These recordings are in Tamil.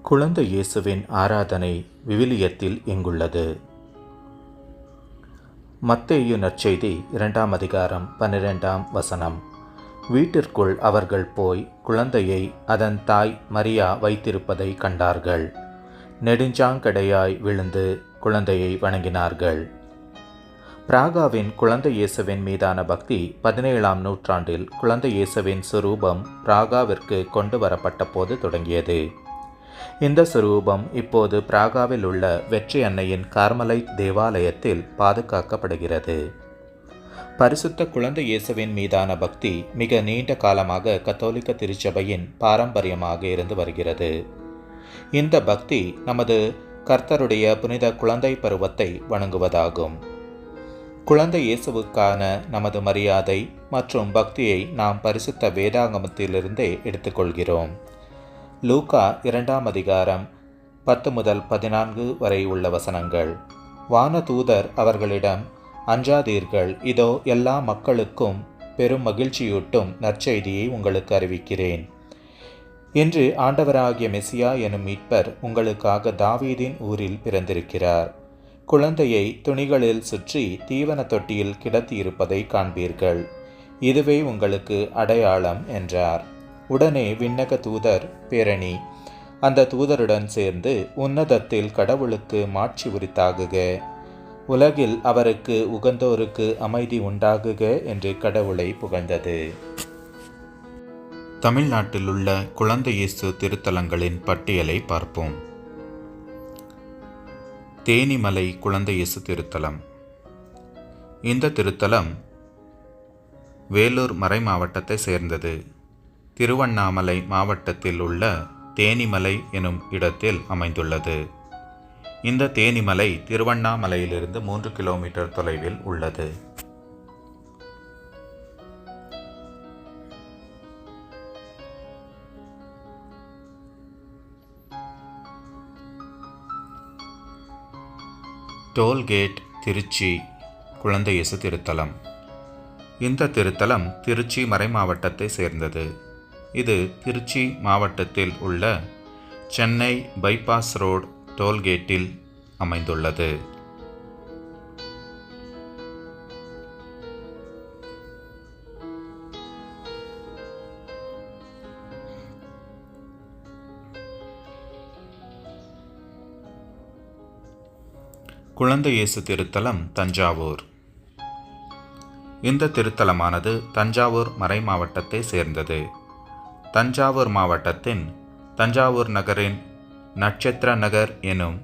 குழந்தை இயேசுவின் ஆராதனை விவிலியத்தில் எங்குள்ளது? மத்தேயு நற்செய்தி 2ஆம் அதிகாரம் 12ஆம் வசனம். வீட்டிற்குள் அவர்கள் போய் குழந்தையை அதன் தாய் மரியா வைத்திருப்பதை கண்டார்கள். நெடுஞ்சாங்கடையாய் விழுந்து குழந்தையை வணங்கினார்கள். பிராகாவின் குழந்தை இயேசுவின் மீதான பக்தி 17ஆம் நூற்றாண்டில் குழந்தை இயேசுவின் சுரூபம் பிராகாவிற்கு கொண்டு வரப்பட்ட போது தொடங்கியது. இந்த சுரூபம் இப்போது பிராகாவில் உள்ள வெற்றி அன்னையின் கார்மலைட் தேவாலயத்தில் பாதுகாக்கப்படுகிறது. பரிசுத்த குழந்தை இயேசுவின் மீதான பக்தி மிக நீண்ட காலமாக கத்தோலிக்க திருச்சபையின் பாரம்பரியமாக இருந்து வருகிறது. இந்த பக்தி நமது கர்த்தருடைய புனித குழந்தை பருவத்தை வணங்குவதாகும். குழந்தை இயேசுவுக்கான நமது மரியாதை மற்றும் பக்தியை நாம் பரிசுத்த வேதாகமத்திலிருந்தே எடுத்துக்கொள்கிறோம். லூக்கா 2ஆம் அதிகாரம் 10 முதல் 14 வரை உள்ள வசனங்கள். வானதூதர் அவர்களிடம், அஞ்சாதீர்கள், இதோ எல்லா மக்களுக்கும் பெரும் மகிழ்ச்சியூட்டும் நற்செய்தியை உங்களுக்கு அறிவிக்கிறேன். இன்று ஆண்டவராகிய மெசியா எனும் மீட்பர் உங்களுக்காக தாவீதின் ஊரில் பிறந்திருக்கிறார். குழந்தையை துணிகளில் சுற்றி தீவன தொட்டியில் கிடத்தியிருப்பதை காண்பீர்கள். இதுவே உங்களுக்கு அடையாளம் என்றார். உடனே விண்ணக தூதர் பேரணி அந்த தூதருடன் சேர்ந்து, உன்னதத்தில் கடவுளுக்கு மாட்சி உரித்தாகுக, உலகில் அவருக்கு உகந்தோருக்கு அமைதி உண்டாகுக என்று கடவுளை புகழ்ந்தது. தமிழ்நாட்டில் உள்ள குழந்தை இயேசு திருத்தலங்களின் பட்டியலை பார்ப்போம். தேனிமலை குழந்தை இயேசு திருத்தலம். இந்த திருத்தலம் வேலூர் மறை மாவட்டத்தை சேர்ந்தது. திருவண்ணாமலை மாவட்டத்தில் உள்ள தேனிமலை எனும் இடத்தில் அமைந்துள்ளது. இந்த தேனிமலை திருவண்ணாமலையிலிருந்து 3 கிலோமீட்டர் தொலைவில் உள்ளது. டோல்கேட் திருச்சி குழந்தை இயேசு திருத்தலம். இந்த திருத்தலம் திருச்சி மறை மாவட்டத்தை சேர்ந்தது. இது திருச்சி மாவட்டத்தில் உள்ள சென்னை பைபாஸ் ரோடு டோல்கேட்டில் அமைந்துள்ளது. குழந்தை இயேசு திருத்தலம் தஞ்சாவூர். இந்த திருத்தலமானது தஞ்சாவூர் மறை மாவட்டத்தை சேர்ந்தது. தஞ்சாவூர் மாவட்டத்தின் தஞ்சாவூர் நகரின் நட்சத்திர நகர் எனும்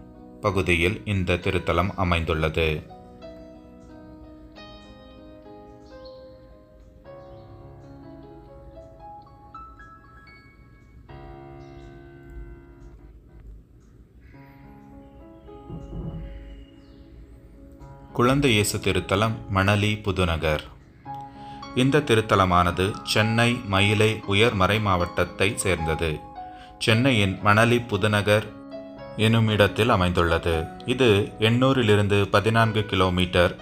பகுதியில் இந்த திருத்தலம் அமைந்துள்ளது. குழந்தை இயேசு திருத்தலம் மணலி புதுநகர். இந்த திருத்தலமானது சென்னை மயிலை உயர் மறை மாவட்டத்தை சேர்ந்தது. சென்னையின் மணலி புதுநகர் எனும் இடத்தில் அமைந்துள்ளது. இது எண்ணூரிலிருந்து 14 கிலோமீட்டர்,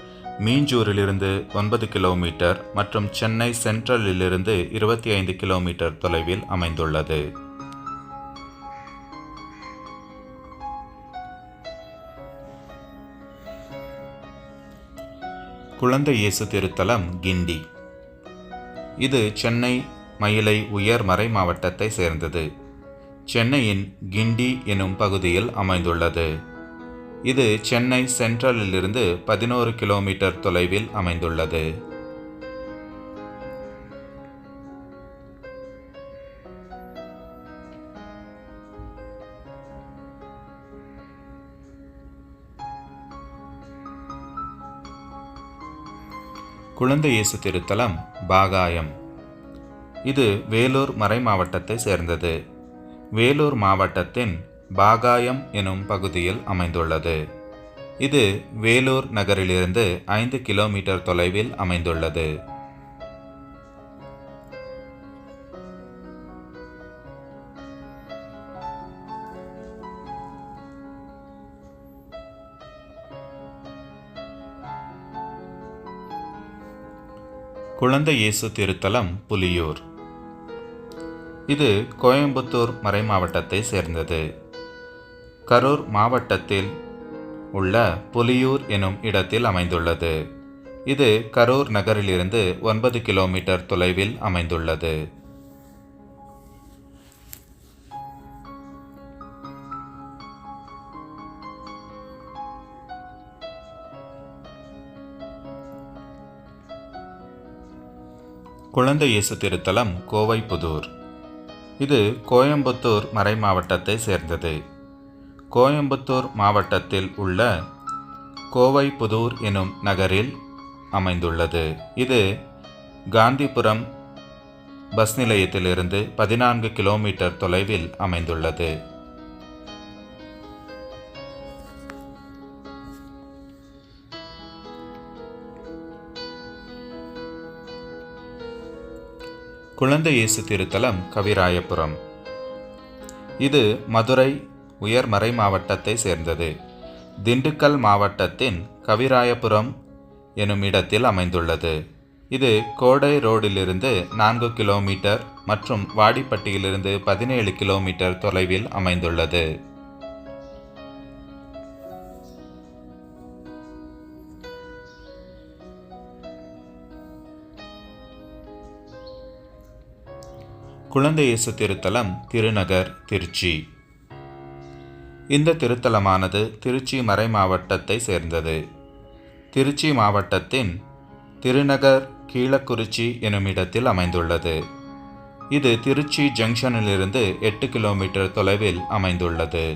மீஞ்சூரிலிருந்து 9 கிலோமீட்டர் மற்றும் சென்னை சென்ட்ரலிலிருந்து 25 கிலோமீட்டர் தொலைவில் அமைந்துள்ளது. குழந்தை இயேசு திருத்தலம் கிண்டி. இது சென்னை மயிலை உயர் மறை மாவட்டத்தை சேர்ந்தது. சென்னையின் கிண்டி எனும் பகுதியில் அமைந்துள்ளது. இது சென்னை சென்ட்ரலிலிருந்து 11 கிலோமீட்டர் தொலைவில் அமைந்துள்ளது. குழந்தை இயேசு திருத்தலம் பாகாயம். இது வேலூர் மறை மாவட்டத்தை சேர்ந்தது. வேலூர் மாவட்டத்தின் பாகாயம் எனும் பகுதியில் அமைந்துள்ளது. இது வேலூர் நகரிலிருந்து 5 கிலோமீட்டர் தொலைவில் அமைந்துள்ளது. குழந்தை இயேசு திருத்தலம் புலியூர். இது கோயம்புத்தூர் மறைமாவட்டத்தை சேர்ந்தது. கரூர் மாவட்டத்தில் உள்ள புலியூர் எனும் இடத்தில் அமைந்துள்ளது. இது கரூர் நகரிலிருந்து 9 கிலோமீட்டர் தொலைவில் அமைந்துள்ளது. குழந்தை இயேசு திருத்தலம் கோவைப்புதூர். இது கோயம்புத்தூர் மறைமாவட்டத்தை சேர்ந்தது. கோயம்புத்தூர் மாவட்டத்தில் உள்ள கோவைப்புதூர் எனும் நகரில் அமைந்துள்ளது. இது காந்திபுரம் பஸ் நிலையத்திலிருந்து 14 கிலோமீட்டர் தொலைவில் அமைந்துள்ளது. குழந்தை இயேசு திருத்தலம் கவிராயபுரம். இது மதுரை உயர்மறை மாவட்டத்தை சேர்ந்தது. திண்டுக்கல் மாவட்டத்தின் கவிராயபுரம் எனும் இடத்தில் அமைந்துள்ளது. இது கோடை ரோடிலிருந்து 4 கிலோமீட்டர் மற்றும் வாடிப்பட்டியிலிருந்து 17 கிலோமீட்டர் தொலைவில் அமைந்துள்ளது. குழந்தை இயேசு திருத்தலம் திருநகர் திருச்சி. இந்த திருத்தலமானது திருச்சி மறை மாவட்டத்தை சேர்ந்தது. திருச்சி மாவட்டத்தின் திருநகர் கீழக்குறிச்சி எனும் இடத்தில் அமைந்துள்ளது. இது திருச்சி ஜங்ஷனிலிருந்து 8 கிலோமீட்டர் தொலைவில் அமைந்துள்ளது.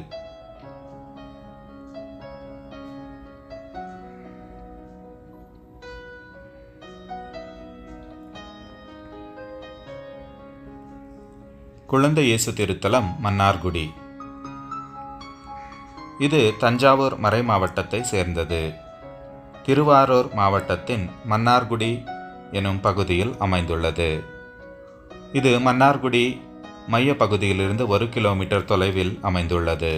குழந்தை இயேசு திருத்தலம் மன்னார்குடி. இது தஞ்சாவூர் மறை மாவட்டத்தை சேர்ந்தது. திருவாரூர் மாவட்டத்தின் மன்னார்குடி எனும் பகுதியில் அமைந்துள்ளது. இது மன்னார்குடி மைய பகுதியிலிருந்து 1 கிலோமீட்டர் தொலைவில் அமைந்துள்ளது.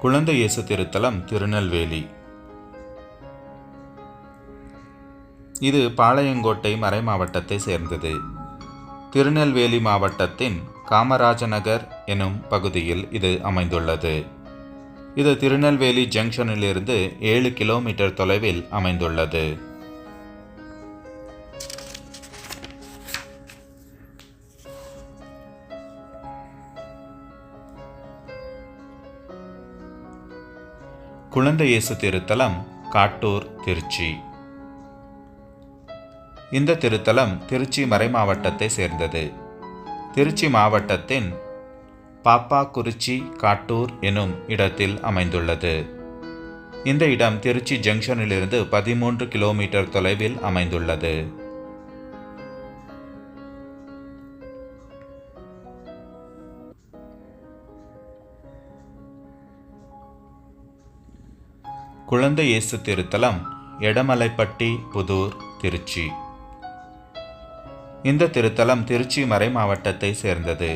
குழந்தை இயேசு திருத்தலம் திருநெல்வேலி. இது பாளையங்கோட்டை மறை மாவட்டத்தை சேர்ந்தது. திருநெல்வேலி மாவட்டத்தின் காமராஜநகர் எனும் பகுதியில் இது அமைந்துள்ளது. இது திருநெல்வேலி ஜங்ஷனிலிருந்து 7 கிலோமீட்டர் தொலைவில் அமைந்துள்ளது. குழந்தை இயேசு திருத்தலம் காட்டூர் திருச்சி. இந்த திருத்தலம் திருச்சி மறை மாவட்டத்தை சேர்ந்தது. திருச்சி மாவட்டத்தின் பாப்பாக்குறிச்சி காட்டூர் எனும் இடத்தில் அமைந்துள்ளது. இந்த இடம் திருச்சி ஜங்ஷனிலிருந்து 13 கிலோமீட்டர் தொலைவில் அமைந்துள்ளது. குழந்தை இயேசு திருத்தலம் எடமலைப்பட்டி புதூர் திருச்சி. இந்த திருத்தலம் திருச்சி மறை மாவட்டத்தை சேர்ந்தது.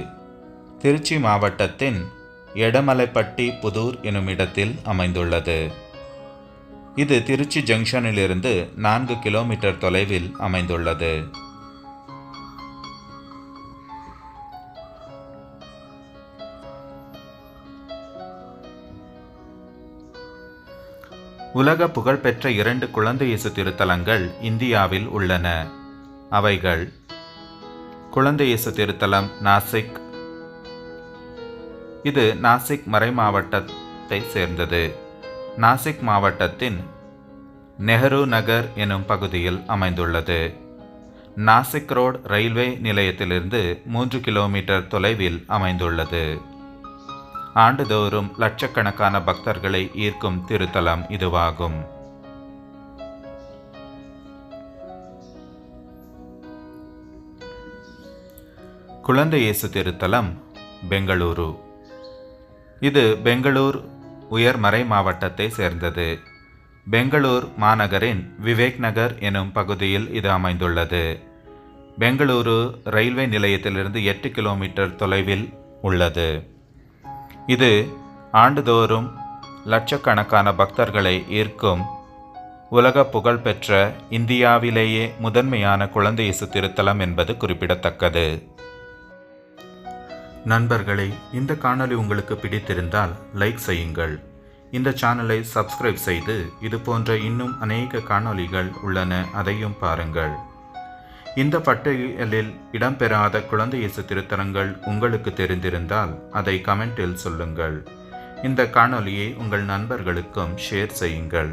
திருச்சி மாவட்டத்தின் எடமலைப்பட்டி புதூர் எனும் இடத்தில் அமைந்துள்ளது. இது திருச்சி ஜங்ஷனிலிருந்து 4 கிலோமீட்டர் தொலைவில் அமைந்துள்ளது. உலக புகழ்பெற்ற 2 குழந்தை இயேசு திருத்தலங்கள் இந்தியாவில் உள்ளன. அவைகள் குழந்தை இயேசு திருத்தலம் நாசிக். இது நாசிக் மறை மாவட்டத்தை சேர்ந்தது. நாசிக் மாவட்டத்தின் நெஹ்ரு நகர் எனும் பகுதியில் அமைந்துள்ளது. நாசிக் ரோடு ரயில்வே நிலையத்திலிருந்து 3 கிலோமீட்டர் தொலைவில் அமைந்துள்ளது. ஆண்டுதோறும் லட்சக்கணக்கான பக்தர்களை ஈர்க்கும் திருத்தலம் இதுவாகும். குழந்தை இயேசு திருத்தலம் பெங்களூரு. இது பெங்களூர் உயர்மறை மாவட்டத்தை சேர்ந்தது. பெங்களூர் மாநகரின் விவேக் நகர் எனும் பகுதியில் இது அமைந்துள்ளது. பெங்களூரு ரயில்வே நிலையத்திலிருந்து 8 கிலோமீட்டர் தொலைவில் உள்ளது. இது ஆண்டுதோறும் லட்சக்கணக்கான பக்தர்களை ஈர்க்கும் உலக புகழ்பெற்ற இந்தியாவிலேயே முதன்மையான குழந்தை இயேசு திருத்தலம் என்பது குறிப்பிடத்தக்கது. நண்பர்களே, இந்த காணொளி உங்களுக்கு பிடித்திருந்தால் லைக் செய்யுங்கள். இந்த சேனலை சப்ஸ்கிரைப் செய்து இது போன்ற இன்னும் அநேக காணொளிகள் உள்ளன, அதையும் பாருங்கள். இந்த பட்டியலில் இடம்பெறாத குழந்தை இயேசு திருத்தலங்கள் உங்களுக்கு தெரிந்திருந்தால் அதை கமெண்டில் சொல்லுங்கள். இந்த காணொளியை உங்கள் நண்பர்களுக்கும் ஷேர் செய்யுங்கள்.